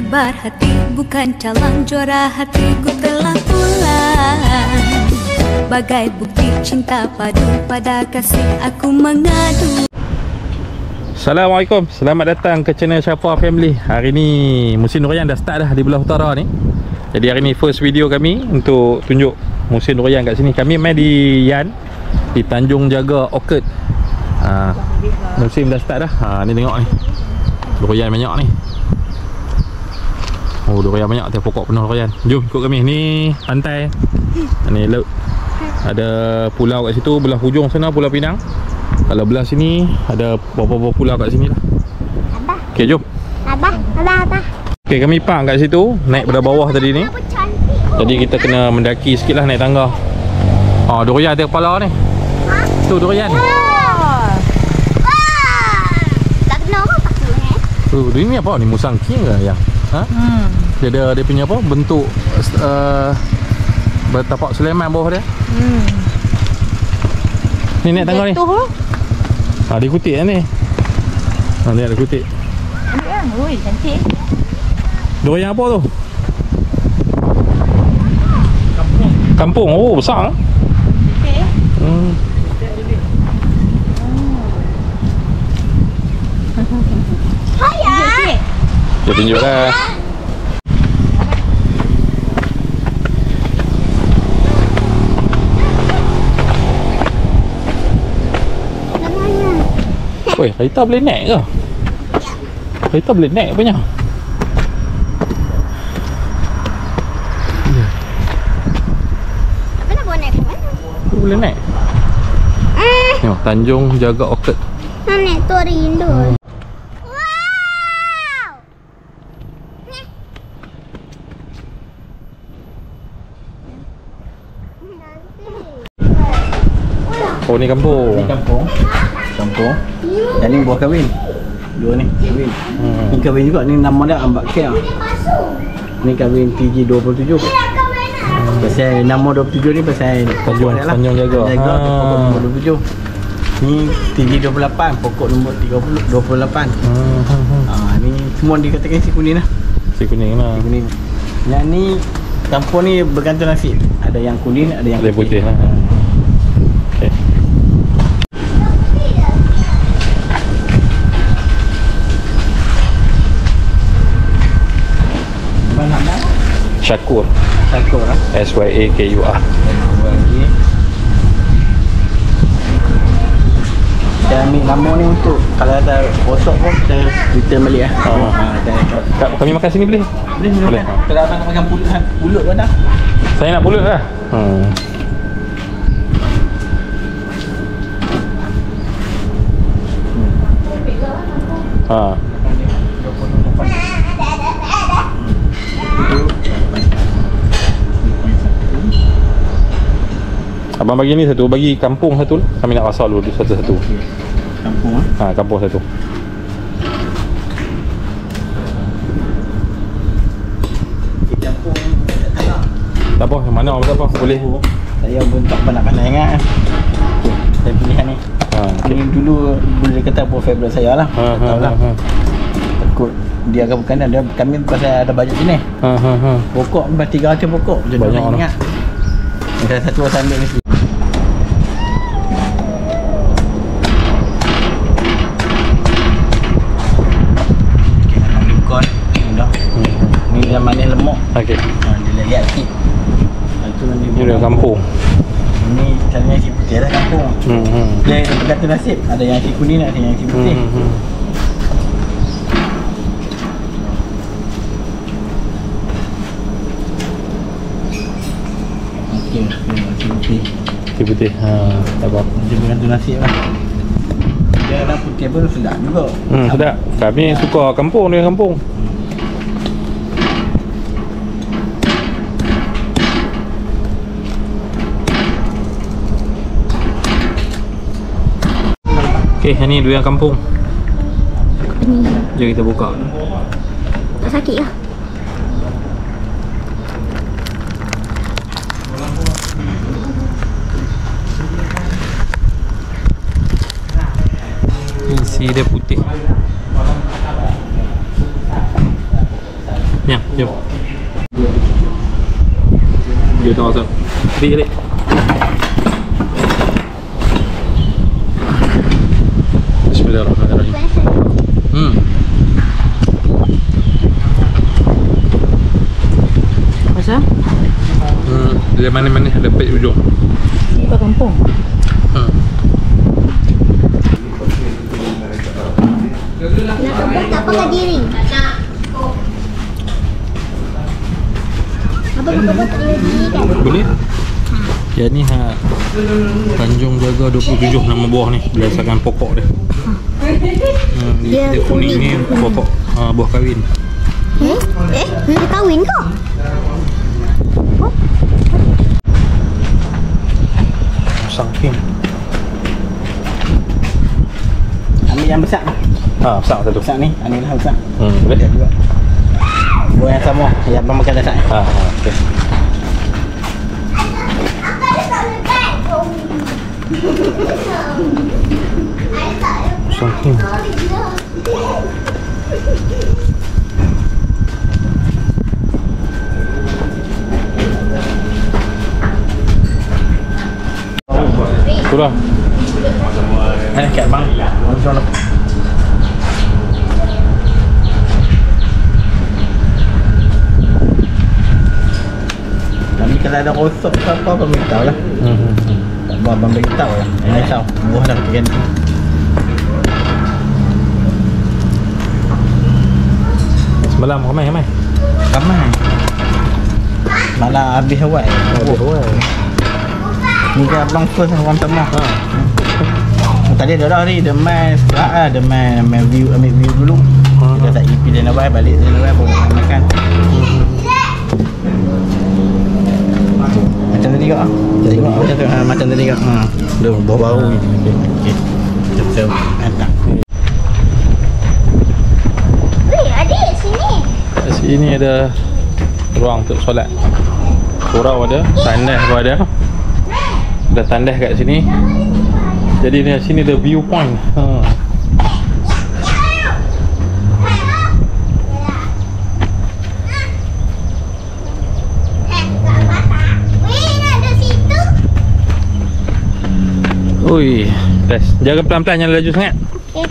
Tebar hati bukan calon, juara hatiku telah pulang. Bagai bukti cinta padu, pada kasih aku mengadu. Assalamualaikum, selamat datang ke channel Syafa Family. Hari ni musim durian dah start dah di belah utara ni. Jadi hari ni first video kami untuk tunjuk musim durian kat sini. Kami main di Yan, di Tanjung Jaga Orchid. Musim dah start dah. Ni tengok ni, durian banyak ni. Oh, durian banyak, atas pokok penuh durian. Jom ikut kami. Ni pantai, ni laut. Ada pulau kat situ, belah hujung sana Pulau Pinang. Kalau belah sini ada beberapa pulau kat sini lah. Okey, jom. Abah. Okey, kami park kat situ, naik pada bawah tadi ni. Jadi kita kena mendaki sikit lah, naik tangga. Durian atas kepala ni. Tu durian. Tak kena apa takut Ini apa ni, musang king ke yang? Dia ada dia punya apa, bentuk bertapak Sulaiman bawah dia. Ni naik tangga ni. Dia kutik lah ni. Ni ada kutik. Ambil lah. Ui, cantik. Durian apa tu? Kampung. Oh, besar. Okey. Hai. Dia tunjuk lah. Weh, kereta boleh naik ke? Kereta boleh naik punya. Mana boleh naik ke mana? Boleh naik. Tengok, Tanjung Jaga Orchid. Mana tu rindu. Wow. Oh, ni kampung. Yang ni buah kahwin. Dua ni kahwin. Ni kahwin juga, ni nama dia Ambak Care. Ni kahwin TG27. Pasal nama 27 ni pasal Tanjung Jaga. Pokok nombor 27. Ni TG28, pokok nombor 28. Ni semua dikatakan si kuning lah. Si kuning lah. Si kuning. Yang ni kampung ni bergantung nasib. Ada yang kuning, ada yang putih lah. Okay. Syakur lah. SYAKUR. Dan ambil nama ni untuk kalau ada rosak pun kita return balik lah. Kami makan sini boleh? Boleh. Kalau abang nak makan pulut pun dah. Saya nak pulut lah. Abang bagi ni satu, bagi kampung satu lah. Kami nak rasa dulu satu-satu. Kampung lah? Kampung satu. Kampung tak apa, yang mana tak apa, boleh. Saya pun tak pernah ingat. Saya pilihan ni. Okay. Ini dulu boleh kata buah favourite saya lah. Tak tahu lah. Takut dia akan bukan ada, kami pasal ada banyak sini. Pokok 300 pokok. Jadi banyak orang ingat. Ada satu orang ambil ni. Ni yang manis lemuk. Okey. Dia lihat sikit. Itu nanti ni dah kampung. Ini caranya si putih lah kampung. Dia bergantung nasib. Ada yang si kuning, ada yang si putih. Okey, si putih. Si putih. Tak apa. Dia bergantung nasib lah. Dia orang putih pun sedap juga. Sedap. Kami suka kampung dengan kampung. Okey, ni durian kampung. Jom kita buka. Tak sakit lah. Isi dia putih. Jom. Dia tahu asal. Adik. Bismillahirrahmanirrahim. Pasal? Dia manis-manis ada pet ujung. Ini kat kampung. Nak kampung tak pakai diri. Apa betul tak ada diri kan? Boleh? Yang ni Tanjung Jaga 27 nama buah ni berdasarkan pokok dia. Dia kuning ni pokok buah kahwin. Dia kahwin ke? Sangking. Ambil yang besar. Besar satu. Besar ni, ambil yang besar. Boleh? Juga. Buah yang sama, yang memakan dasar. Okey. Sangking. Kurang. Kat bang. Macam Tapi kalau ada rosak ke apa, abang beritahu lah. Abang beritahu lah. Jangan risau. Buah dah pakai ganti. Semalam ramai. Ramai. Malah habis awal. Ni kan abang first orang pertama. Tadi ada dah ni, dia main setelah dia main view, ambil view dulu. Kita tak EP dia nak balik, dia nak bawa makan. Macam tadi kak. Tengok macam tu, macam tadi kak. Dia buah baru ni. Okey. Kita hantar. Weh, adik sini. Kat sini ada ruang untuk solat. Surau ada, tandas pun ada. Ada tandas kat sini. Jadi di sini ada viewpoint. Ui, test. Jaga pelan-pelan, jangan laju sangat. Okey.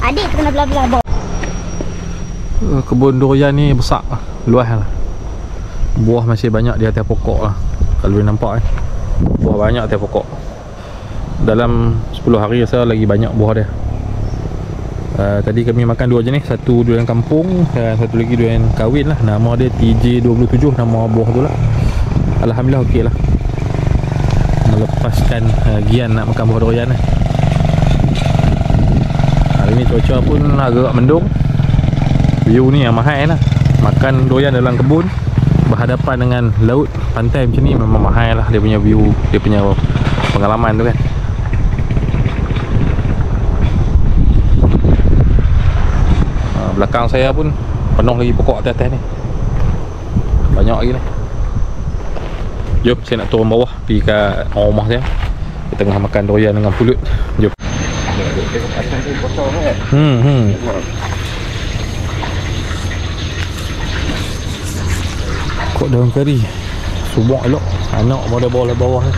Adik kena belah-belah bawah. Kebun durian ni besar, luas lah. Buah masih banyak di atas pokok lah. Kalau boleh nampak buah banyak atas pokok. Dalam 10 hari rasa lagi banyak buah dia. Tadi kami makan dua jenis, satu durian kampung dan satu lagi durian kahwin lah. Nama dia TJ27, nama buah tu lah. Alhamdulillah okey lah, melepaskan gian nak makan buah durian lah. Hari ni cuaca pun agak mendung. View ni yang mahal lah. Makan durian dalam kebun berhadapan dengan laut, pantai macam ni memang mahal lah. Dia punya view, dia punya pengalaman tu kan. Belakang saya pun penuh lagi pokok atas-atas ni. Banyak lagi ni. Jom saya nak turun bawah pergi kat rumah saya. Kita tengah makan durian dengan pulut. Jom. Kok daun kari subak elok. Anak pada bawah ni.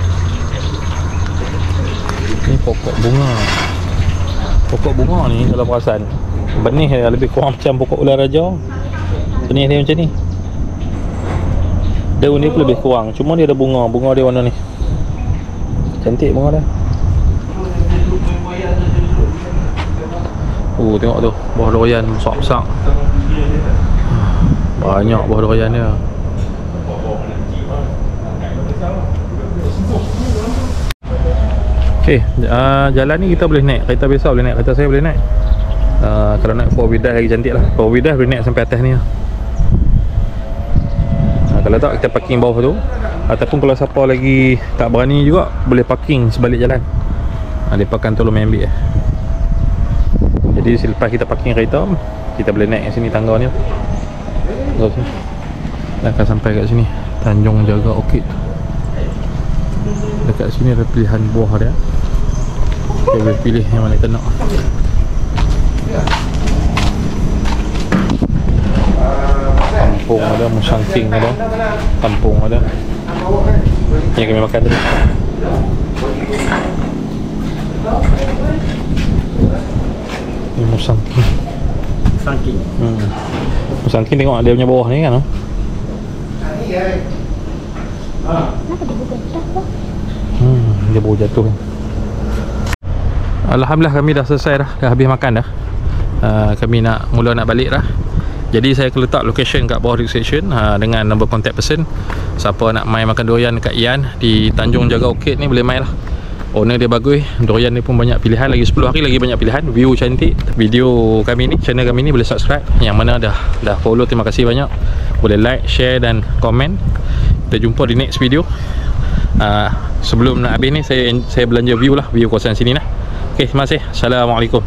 Ni pokok bunga. Pokok bunga ni kalau perasan benih dia lebih kurang macam pokok ular raja. Benih dia macam ni. Daun dia pun lebih kurang, cuma dia ada bunga. Bunga dia warna ni. Cantik bunga dia. Tengok tu, buah durian besar-besar. Banyak buah durian dia. Okay, jalan ni kita boleh naik. Kereta biasa boleh naik, kereta saya boleh naik. Kalau naik 4-wheel lagi cantik lah. 4-wheel boleh naik sampai atas ni lah. Kalau tak kita parking bawah tu. Ataupun kalau siapa lagi tak berani juga, boleh parking sebalik jalan. Mereka akan tolong ambil. Jadi selepas kita parking kereta, kita boleh naik sini tangga ni. Dan akan sampai kat sini, Tanjung Jaga Orchid. Dekat sini ada pilihan buah dia. Kita boleh pilih yang mana kita nak. Kampung ada, Musangking ada, Kampung ada. Ni kami makan tadi. Ni Musangking. Saking. Musangking tengok dia punya bawah ni kan. Kenapa dia buka jatuh? Dia baru jatuh kan. Alhamdulillah kami dah selesai dah habis makan dah. Kami nak balik dah. Jadi saya akan letak location kat bawah description dengan nombor contact person. Siapa nak main makan durian dekat Ian di Tanjung Jaga Orchid ni boleh main lah. Owner dia bagus, durian ni pun banyak pilihan, lagi 10 hari lagi banyak pilihan, view cantik. Video kami ni, channel kami ni boleh subscribe. Yang mana dah follow, terima kasih banyak. Boleh like, share dan komen. Kita jumpa di next video. Sebelum nak habis ni saya belanja view lah, view kawasan sini lah. Okay, terima kasih. Assalamualaikum.